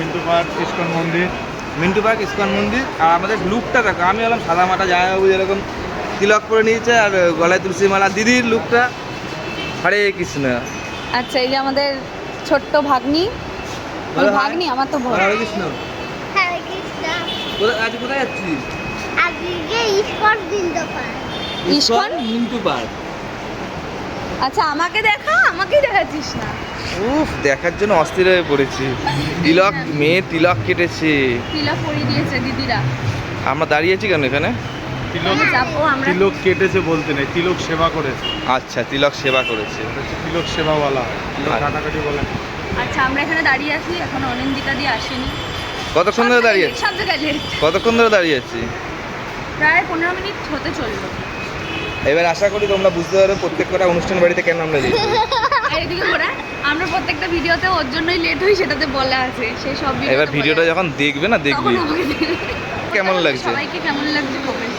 Mintu park ISKCON মন্দির। Mintu park ISKCON মন্দির। আর আমাদের লুকটা দেখো, আমি হলাম সাদা মাটা জামাইবাবু যেরকম তিলক করে নিয়েছে, আর গলায় তুলসী মালা। দিদির লুকটা হরে কৃষ্ণ। আচ্ছা, এই যে আমাদের ছোট্ট ভাগ্নি। বলো হাই। ভাগ্নি আমার তো ভয়। হরে কৃষ্ণ। হরে কৃষ্ণ। আজ কোথায় যাচ্ছিস? আজকে ISKCON Mintu park. ISKCON? Mintu park. আচ্ছা, আমাকে দেখা, আমাকেই দেখাচ্ছিস না। উফ, দেখার জন্য অস্থির হয়ে পড়েছি। তিলক, মেয়ে তিলক কেটেছে। তিলক পরিয়ে দিয়েছে দিদিরা। আমরা দাঁড়িয়েছি কেন এখানে? তিলক আমি যাবো আমরা। তিলক কেটেছে বলতে নেই, তিলক সেবা করেছে। আচ্ছা, তিলক সেবা করেছে। এটা হচ্ছে তিলক সেবাওয়ালা, তিলক আচ্ছা। কাটাকাটি বলে না। আচ্ছা, আমরা এখানে দাঁড়িয়ে আছি, এখন অনিন্দিতা দিয়ে আসেনি। কতক্ষণ ধরে দাঁড়িয়ে আছি? সব জায়গায় late। কতক্ষণ ধরে দাঁড়িয়ে আছি? প্রায় 15 মিনিট হতে চললো। এবার আশা করি তোমরা বুঝতে পারবে প্রত্যেক কটা অনুষ্ঠান বাড়িতে কেন আমরা যাই। আর এদিকে ঘোরা, আমরা প্রত্যেকটা ভিডিওতে ওর জন্যই লেট হই, সেটাতে বলা আছে। সেই সব এবার ভিডিওটা যখন দেখবে না, দেখবি কেমন লাগছে। সবাইকে কেমন লাগছে কমেন্ট